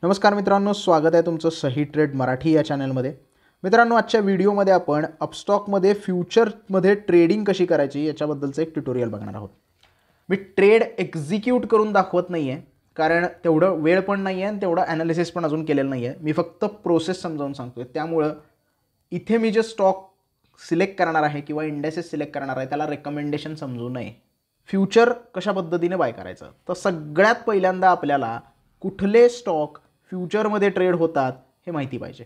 नमस्कार मित्रांनो, स्वागत आहे तुमचं सही ट्रेड मराठी या चॅनलमध्ये। मित्रांनो, आजच्या व्हिडिओमध्ये आपण अपस्टॉकमध्ये फ्युचरमध्ये ट्रेडिंग कशी करायची याच्याबद्दलचं एक ट्युटोरियल बघणार आहोत। मी ट्रेड एक्झिक्यूट करून दाखवत नाही आहे, कारण तेवढं वेळ पण नाही आहे आणि तेवढं ॲनालिसिस पण अजून केलेलं नाही आहे। मी फक्त प्रोसेस समजावून सांगतोय। त्यामुळे इथे मी जे स्टॉक सिलेक्ट करणार आहे किंवा इंडेक्सेस सिलेक्ट करणार आहे त्याला रेकमेंडेशन समजू नये। फ्युचर कशा पद्धतीने बाय करायचं, तर सगळ्यात पहिल्यांदा आपल्याला कुठले स्टॉक फ्युचरमध्ये ट्रेड होतात हे माहिती पाहिजे।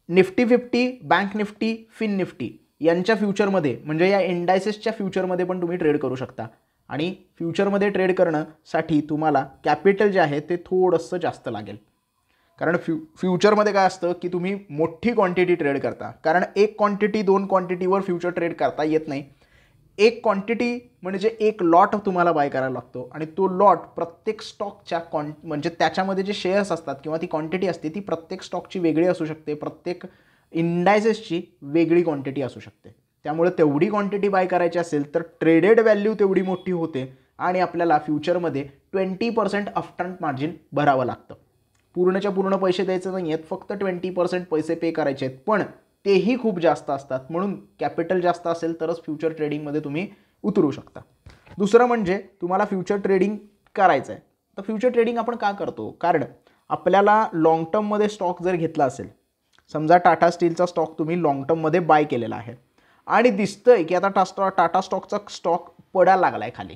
Nifty 50, bank Nifty, fin Nifty यांच्या फ्युचरमध्ये म्हणजे या इंडायसेसच्या फ्युचरमध्ये पण तुम्ही ट्रेड करू शकता। आणि फ्युचरमध्ये ट्रेड करण्यासाठी तुम्हाला कॅपिटल जे आहे ते थोडंसं जास्त लागेल, कारण फ्युचरमध्ये काय असतं की तुम्ही मोठी क्वांटिटी ट्रेड करता, कारण एक क्वांटिटी दोन क्वांटिटीवर फ्युचर ट्रेड करता येत नाही। एक क्वांटिटी म्हणजे एक लॉट तुम्हाला बाय करायला लागतो आणि तो लॉट प्रत्येक स्टॉकच्या म्हणजे त्याच्यामध्ये जे शेअर्स असतात किंवा ती क्वांटिटी असते ती प्रत्येक स्टॉकची वेगळी असू शकते, प्रत्येक इंडायसेसची वेगळी क्वांटिटी असू शकते। त्यामुळे तेवढी क्वांटिटी बाय करायची असेल तर ट्रेडेड व्हॅल्यू तेवढी मोठी होते आणि आपल्याला फ्युचरमध्ये 20% अपफ्रंट मार्जिन भरावं लागतं। पूर्णच्या पूर्ण पैसे द्यायचे नाही आहेत, फक्त 20% पैसे पे करायचे आहेत, पण तेही खूप जास्त असतात। म्हणून कॅपिटल जास्त असेल तरच फ्युचर ट्रेडिंगमध्ये तुम्ही उतरू शकता। दुसरं म्हणजे तुम्हाला फ्युचर ट्रेडिंग करायचं आहे, तर फ्युचर ट्रेडिंग आपण का करतो? कारण आपल्याला लॉंग टर्ममध्ये स्टॉक जर घेतला असेल, समजा टाटा स्टीलचा स्टॉक तुम्ही लॉंग टर्ममध्ये बाय केलेला आहे आणि दिसतंय की आता टाटा स्टॉकचा स्टॉक पडायला लागला आहे खाली,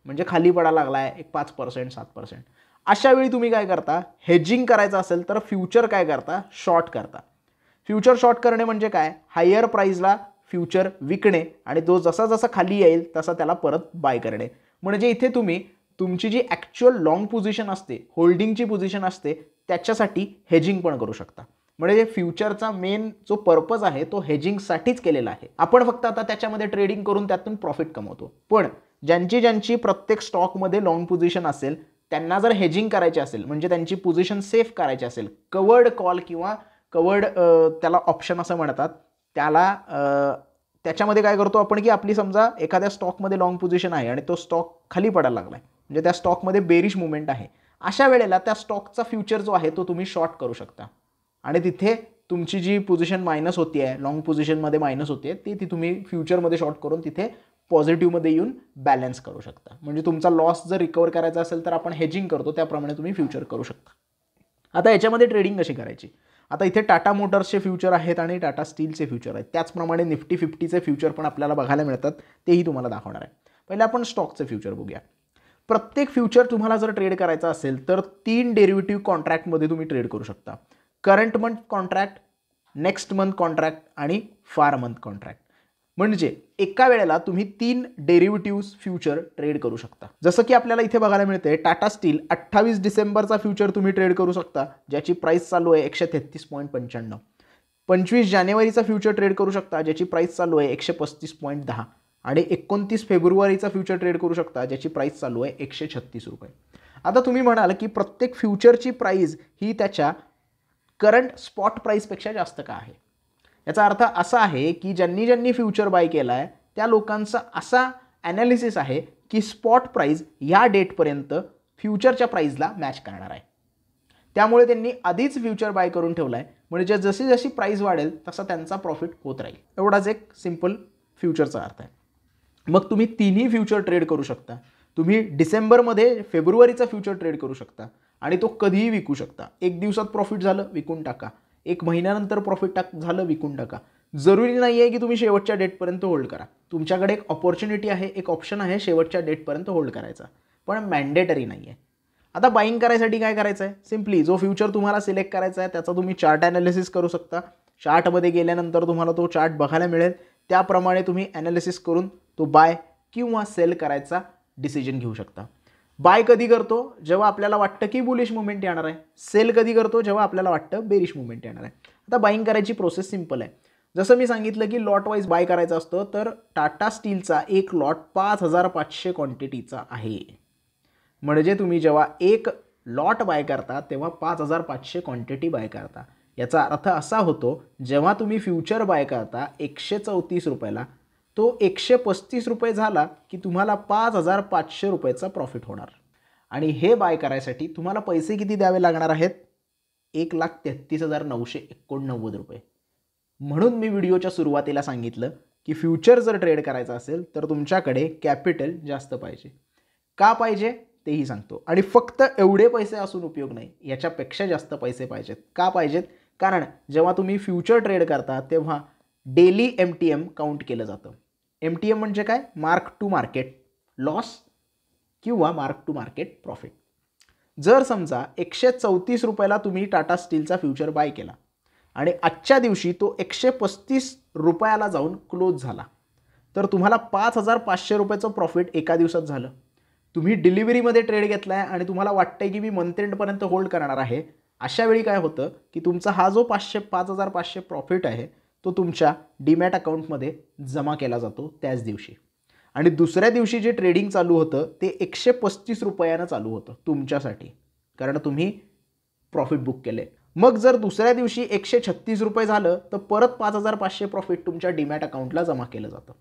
म्हणजे खाली पडायला लागला आहे एक 5% 7%, अशा वेळी तुम्ही काय करता? हेजिंग करायचं असेल तर फ्युचर काय करता? शॉर्ट करता। फ्युचर शॉर्ट करणे म्हणजे काय? हायर प्राइसला फ्युचर विकणे आणि तो जसा जसा खाली येईल तसा त्याला परत बाय करणे। म्हणजे इथे तुम्ही तुमची जी ॲक्च्युअल लॉंग पोझिशन असते, होल्डिंगची पोझिशन असते, त्याच्यासाठी हेजिंग पण करू शकता। म्हणजे फ्युचरचा मेन जो पर्पज आहे तो हेजिंगसाठीच केलेला आहे। आपण फक्त आता त्याच्यामध्ये ट्रेडिंग करून त्यातून प्रॉफिट कमवतो। पण ज्यांची प्रत्येक स्टॉकमध्ये लॉंग पोझिशन असेल त्यांना जर हेजिंग करायची असेल, म्हणजे त्यांची पोझिशन सेफ करायची असेल, कवर्ड कॉल किंवा कवर्ड त्याला ऑप्शन असं म्हणतात, त्याला त्याच्यामध्ये काय करतो आपण की आपली समजा एखाद्या स्टॉकमध्ये लॉंग पोझिशन आहे आणि तो स्टॉक खाली पडायला लागला आहे, म्हणजे त्या स्टॉकमध्ये बेरिश मुवमेंट आहे, अशा वेळेला त्या स्टॉकचा फ्युचर जो आहे तो तुम्ही शॉर्ट करू शकता आणि तिथे तुमची जी पोझिशन मायनस होती आहे, लॉंग पोझिशनमध्ये मायनस होते, ती तुम्ही फ्युचरमध्ये शॉर्ट करून तिथे पॉझिटिव्हमध्ये येऊन बॅलन्स करू शकता। म्हणजे तुमचा लॉस जर रिकवर करायचा असेल तर आपण हेजिंग करतो त्याप्रमाणे तुम्ही फ्युचर करू शकता। आता याच्यामध्ये ट्रेडिंग कशी करायची? आता इथे टाटा मोटर्सचे फ्युचर आहेत आणि टाटा स्टीलचे फ्युचर आहेत, त्याचप्रमाणे निफ्टी 50चे फ्युचर पण आपल्याला बघायला मिळतात, तेही तुम्हाला दाखवणार आहे। पहिले आपण स्टॉकचे फ्युचर बघूया। प्रत्येक फ्युचर तुम्हाला जर ट्रेड करायचा असेल तर 3 डेरिव्हेटिव्ह कॉन्ट्रॅक्टमध्ये तुम्ही ट्रेड करू शकता। Current month contract, next month contract आणि फार मंथ कॉन्ट्रॅक्ट। म्हणजे एका वेळेला तुम्ही 3 डेरिव्हेटिव्ह फ्युचर ट्रेड करू शकता। जसं की आपल्याला इथे बघायला मिळते, टाटा स्टील 28 डिसेंबरचा फ्युचर तुम्ही ट्रेड करू शकता, ज्याची प्राइस चालू आहे 133.95। 25 जानेवारीचा फ्युचर ट्रेड करू शकता, ज्याची प्राइस चालू आहे 135.10 आणि 29 फेब्रुवारीचा फ्युचर ट्रेड करू शकता, ज्याची प्राइस चालू आहे 136 रुपये। आता तुम्ही म्हणाल की प्रत्येक फ्युचरची प्राइस ही त्याच्या करंट स्पॉट प्राइसपेक्षा जास्त का आहे? याचा अर्थ असा आहे की ज्यांनी फ्युचर बाय केला आहे त्या लोकांचा असा ॲनालिसिस आहे की स्पॉट प्राइस या डेटपर्यंत फ्युचरच्या प्राइसला मॅच करणार आहे, त्यामुळे त्यांनी आधीच फ्युचर बाय करून ठेवला आहे, म्हणजे जशी जशी प्राइस वाढेल तसा त्यांचा प्रॉफिट होत राहील। एवढाच एक सिंपल फ्युचरचा अर्थ आहे। मग तुम्ही तिन्ही फ्युचर ट्रेड करू शकता। तुम्ही डिसेंबरमध्ये फेब्रुवारीचा फ्युचर ट्रेड करू शकता आणि तो कधीही विकू शकता। एक दिवसात प्रॉफिट झालं विकून टाका, एक महिन्यानंतर प्रॉफिट झालं विकून टाका। जरुरी नाही आहे की तुम्ही शेवटच्या डेटपर्यंत होल्ड करा, तुमच्याकडे एक अपॉर्च्युनिटी आहे, एक ऑप्शन आहे शेवटच्या डेटपर्यंत होल्ड करायचा, पण मॅन्डेटरी नाही आहे। आता बाईंग करायसाठी काय करायचं आहे? सिम्पली जो फ्युचर तुम्हाला सिलेक्ट करायचा आहे त्याचा तुम्ही चार्ट ॲनालिसिस करू शकता। चार्टमध्ये गेल्यानंतर तुम्हाला तो चार्ट बघायला मिळेल, त्याप्रमाणे तुम्ही ॲनालिसिस करून तो बाय किंवा सेल करायचा डिसिजन घेऊ शकता। बाय कधी करतो? जेव्हा आपल्याला वाटतं की बुलिश मुवमेंट येणार आहे। सेल कधी करतो? जेव्हा आपल्याला वाटतं बेरिश मुवमेंट येणार आहे। आता बाईंग करायची प्रोसेस सिंपल आहे। जसं मी सांगितलं की लॉट वाईज बाय करायचं असतं, तर टाटा स्टीलचा एक लॉट 5500 क्वांटिटीचा आहे। म्हणजे तुम्ही जेव्हा एक लॉट बाय करता तेव्हा 5500 क्वांटिटी बाय करता। याचा अर्थ असा होतो, जेव्हा तुम्ही फ्युचर बाय करता 134 रुपयाला, तो 135 रुपये झाला की तुम्हाला 5500 रुपयाचा प्रॉफिट होणार। आणि हे बाय करायसाठी तुम्हाला पैसे किती द्यावे लागणार आहेत? 1,33,989 रुपये. म्हणून मी व्हिडिओच्या सुरुवातीला सांगितलं की फ्युचर जर ट्रेड करायचा असेल तर तुमच्याकडे कॅपिटल जास्त पाहिजे. का पाहिजे तेही सांगतो. आणि फक्त एवढे पैसे असून उपयोग नाही, याच्यापेक्षा जास्त पैसे पाहिजेत. का पाहिजेत? कारण जेव्हा तुम्ही फ्युचर ट्रेड करता तेव्हा डेली MTM काउंट केलं जातं. MTM म्हणजे काय? मार्क टू मार्केट लॉस किंवा मार्क टू मार्केट प्रॉफिट. जर समजा 134 रुपयाला तुम्ही टाटा स्टीलचा फ्युचर बाय केला आणि आजच्या दिवशी तो 135 रुपयाला जाऊन क्लोज झाला, तर तुम्हाला 5,500 रुपयाचं प्रॉफिट एका दिवसात झालं. तुम्ही डिलिव्हरीमध्ये ट्रेड घेतला आहे आणि तुम्हाला वाटतंय की मी मंथ एंडपर्यंत होल्ड करणार आहे. अशा वेळी काय होतं की तुमचा हा जो 5,500 प्रॉफिट आहे तो तुमच्या डीमॅट अकाउंटमध्ये जमा केला जातो त्याच दिवशी. आणि दुसऱ्या दिवशी जे ट्रेडिंग चालू होतं ते 135 रुपयानं चालू होतं तुमच्यासाठी, कारण तुम्ही प्रॉफिट बुक केले. मग जर दुसऱ्या दिवशी 136 रुपये झालं तर परत 5,500 प्रॉफिट तुमच्या डीमॅट अकाउंटला जमा केलं जातं.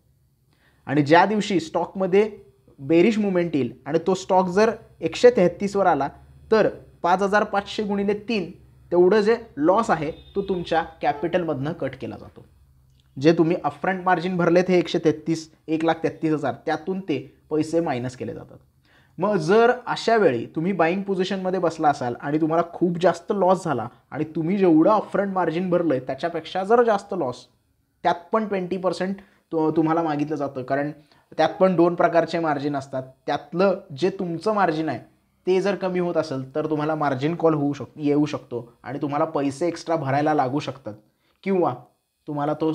आणि ज्या दिवशी स्टॉकमध्ये बेरिश मुवमेंट येईल आणि तो स्टॉक जर 133 वर आला तर 5,500 गुणिले 3 तेवढं जे लॉस आहे तो तुमच्या कॅपिटलमधनं कट केला जातो. जे तुम्ही अपफ्रंट मार्जिन भरलेत हे 1,33,000 त्यातून ते पैसे मायनस केले जातात. मग जर अशा वेळी तुम्ही बाईंग पोझिशनमध्ये बसला असाल आणि तुम्हाला खूप जास्त लॉस झाला आणि तुम्ही जेवढं अपफ्रंट मार्जिन भरलं आहे त्याच्यापेक्षा जर जास्त लॉस, त्यात पण 20% तुम्हाला मागितलं जातं. कारण त्यात पण 2 प्रकारचे मार्जिन असतात. त्यातलं जे तुमचं मार्जिन आहे ते जर कमी होत असेल तर तुम्हाला मार्जिन कॉल येऊ शकतो आणि तुम्हाला पैसे एक्स्ट्रा भरायला लागू शकतात किंवा तुम्हाला तो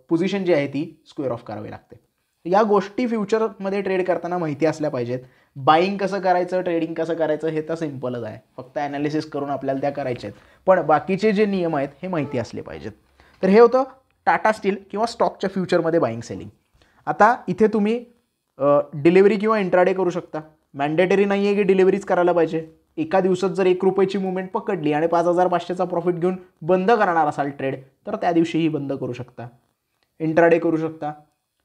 पोझिशन जी आहे ती स्क्वेअर ऑफ करावी लागते. या गोष्टी फ्युचरमध्ये ट्रेड करताना माहिती असल्या पाहिजेत. बाईंग कसं करायचं, ट्रेडिंग कसं करायचं हे तर सिम्पलच आहे, फक्त ॲनालिसिस करून आपल्याला त्या करायच्या आहेत. पण बाकीचे जे नियम आहेत हे माहिती असले पाहिजेत. तर हे होतं टाटा स्टील किंवा स्टॉकच्या फ्युचरमध्ये बाईंग सेलिंग. आता इथे तुम्ही डिलिव्हरी किंवा इंट्राडे करू शकता. मॅन्डेटरी नाही आहे की डिलिव्हरीच करायला पाहिजे. एका दिवसात जर 1 रुपयाची मुवमेंट पकडली आणि 5,500चा प्रॉफिट घेऊन बंद करणार असाल ट्रेड तर त्या दिवशीही बंद करू शकता. इंट्राडे करू शकता,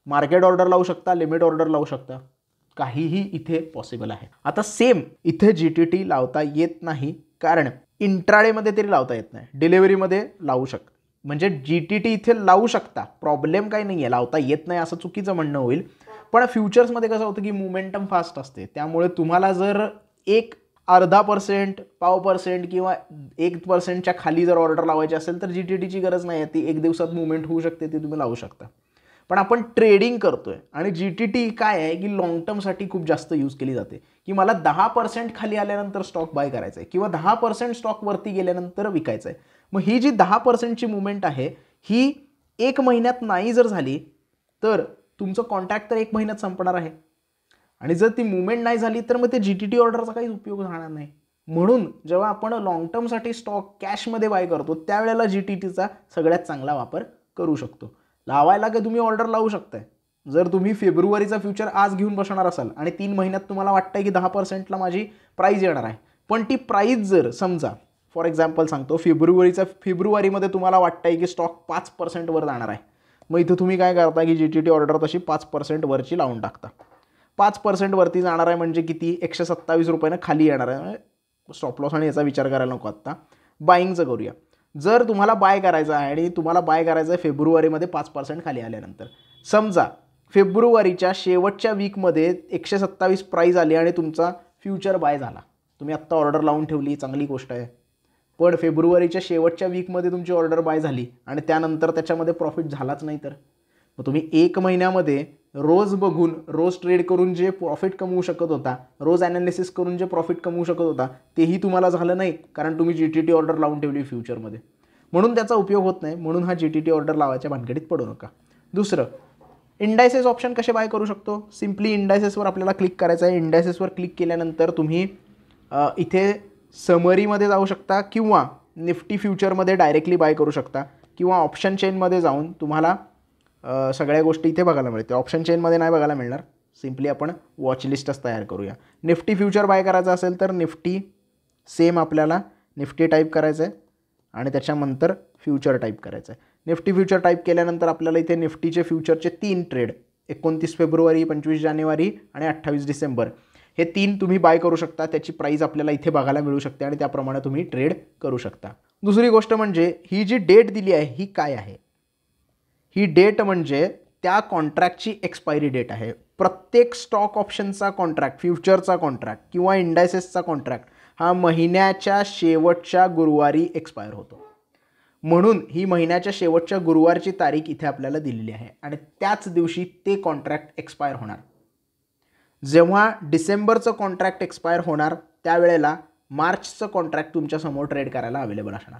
मार्केट ऑर्डर लावू शकता, लिमिट ऑर्डर लावू शकता, काहीही इथे पॉसिबल आहे. आता सेम इथे GTT लावता येत नाही, कारण इंट्राडेमध्ये तरी लावता येत नाही, डिलिव्हरीमध्ये लावू शकता. म्हणजे GTT इथे लावू शकता, प्रॉब्लेम काही नाही आहे, लावता येत नाही असं चुकीचं म्हणणं होईल. पण फ्युचर्समध्ये कसं होतं की मोमेंटम फास्ट असते, त्यामुळे तुम्हाला जर 0.5%, 0.5% किंवा 1%च्या खाली जर ऑर्डर लावायची असेल तर GTTची गरज नाही आहे. ती 1 दिवसात मुवमेंट होऊ शकते, ती तुम्ही लावू शकता. पण आपण ट्रेडिंग करतोय आणि GTT काय आहे की लॉंग टर्मसाठी खूप जास्त यूज केली जाते, की मला 10% खाली आल्यानंतर स्टॉक बाय करायचा आहे किंवा 10% स्टॉक वरती गेल्यानंतर विकायचं आहे. मग ही जी 10%ची मुवमेंट आहे ही 1 महिन्यात नाही जर झाली तर तुमचं कॉन्ट्रॅक्ट तर 1 महिन्यात संपणार आहे. आणि जर ती मुवमेंट नाही झाली तर मग ते GTT ऑर्डरचा काही उपयोग राहणार नाही. म्हणून जेव्हा आपण लॉंग टर्मसाठी स्टॉक कॅशमध्ये बाय करतो त्यावेळेला GTTचा सगळ्यात चांगला वापर करू शकतो. लावायला काय तुम्ही ऑर्डर लावू शकताय. जर तुम्ही फेब्रुवारीचा फ्युचर आज घेऊन बसणार असाल आणि 3 महिन्यात तुम्हाला वाटतंय की 10%ला माझी प्राईज येणार आहे, पण ती प्राईज जर समजा फॉर एक्झाम्पल सांगतो फेब्रुवारीमध्ये तुम्हाला वाटतंय की स्टॉक 5% वर जाणार आहे, मग इथं तुम्ही काय करता की GTT ऑर्डर तशी 5% वरची लावून टाकता. 5% वरती जाणार आहे म्हणजे किती? 127 रुपयानं खाली येणार आहे. स्टॉप लॉस आणि याचा विचार करायला नको. आत्ता बाईंगचं करूया. जर तुम्हाला बाय करायचं आहे आणि तुम्हाला बाय करायचं आहे फेब्रुवारीमध्ये 5% खाली आल्यानंतर, समजा फेब्रुवारीच्या शेवटच्या वीकमध्ये 127 प्राईज आली आणि तुमचा फ्युचर बाय झाला, तुम्ही आत्ता ऑर्डर लावून ठेवली, चांगली गोष्ट आहे. पण फेब्रुवारीच्या शेवटच्या वीकमध्ये तुमची ऑर्डर बाय झाली आणि त्यानंतर त्याच्यामध्ये प्रॉफिट झालाच नाही, तर मग तुम्ही 1 महिन्यामध्ये रोज बघून, रोज ट्रेड करून जे प्रॉफिट कमवू शकत होता, रोज ॲनालिसिस करून जे प्रॉफिट कमवू शकत होता तेही तुम्हाला झालं नाही, कारण तुम्ही GTT ऑर्डर लावून ठेवली फ्युचरमध्ये. म्हणून त्याचा उपयोग होत नाही. म्हणून हा GTT ऑर्डर लावायच्या भानगडीत पडू नका. दुसरं, इंडायसेस ऑप्शन कसे बाय करू शकतो? सिम्पली इंडायसेसवर आपल्याला क्लिक करायचं आहे. इंडायसेसवर क्लिक केल्यानंतर तुम्ही इथे समरीमध्ये जाऊ शकता किंवा निफ्टी फ्युचरमध्ये डायरेक्टली बाय करू शकता किंवा ऑप्शन चेनमध्ये जाऊन तुम्हाला सगळ्या गोष्टी इथे बघायला मिळते. ऑप्शन चेनमध्ये नाही बघायला मिळणार. सिम्पली आपण वॉच लिस्टच तयार करूया. निफ्टी फ्युचर बाय करायचं असेल तर निफ्टी सेम आपल्याला निफ्टी टाईप करायचं आहे आणि त्याच्यानंतर फ्युचर टाईप करायचं आहे. निफ्टी फ्युचर टाईप केल्यानंतर आपल्याला इथे निफ्टीचे फ्युचरचे 3 ट्रेड 29 फेब्रुवारी, 25 जानेवारी आणि 28 डिसेंबर हे 3 तुम्ही बाय करू शकता. त्याची प्राईस आपल्याला इथे बघायला मिळू शकते आणि त्याप्रमाणे तुम्ही ट्रेड करू शकता. दुसरी गोष्ट म्हणजे ही जी डेट दिली आहे ही काय आहे? ही डेट म्हणजे त्या कॉन्ट्रॅक्टची एक्सपायरी डेट आहे. प्रत्येक स्टॉक ऑप्शनचा कॉन्ट्रॅक्ट, फ्युचरचा कॉन्ट्रॅक्ट किंवा इंडायसेसचा कॉन्ट्रॅक्ट हा महिन्याच्या शेवटच्या गुरुवारी एक्सपायर होतो. म्हणून ही महिन्याच्या शेवटच्या गुरुवारची तारीख इथे आपल्याला दिलेली आहे आणि त्याच दिवशी ते कॉन्ट्रॅक्ट एक्सपायर होणार. जेव्हा डिसेंबरचं कॉन्ट्रॅक्ट एक्सपायर होणार त्यावेळेला मार्चचं कॉन्ट्रॅक्ट तुमच्यासमोर ट्रेड करायला अवेलेबल असणार.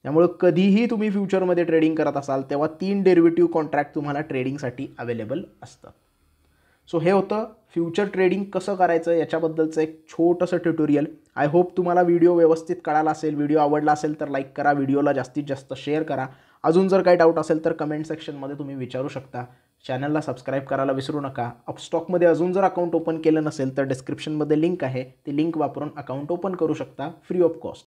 त्यामुळे कधीही तुम्ही फ्युचरमध्ये ट्रेडिंग करत असाल तेव्हा 3 डेरिव्हेटिव्ह कॉन्ट्रॅक्ट तुम्हाला ट्रेडिंगसाठी अवेलेबल असतं. सो हे होतं फ्युचर ट्रेडिंग कसं करायचं याच्याबद्दलचं एक छोटंसं ट्युटोरियल. आय होप तुम्हाला व्हिडिओ व्यवस्थित कळाला असेल. व्हिडिओ आवडला असेल तर लाईक करा, व्हिडिओला जास्तीत जास्त शेअर करा. अजून जर काही डाऊट असेल तर कमेंट सेक्शनमध्ये तुम्ही विचारू शकता. चॅनलला सबस्क्राईब करायला विसरू नका. अपस्टॉकमध्ये अजून जर अकाउंट ओपन केलं नसेल तर डिस्क्रिप्शनमध्ये लिंक आहे, ती लिंक वापरून अकाउंट ओपन करू शकता फ्री ऑफ कॉस्ट.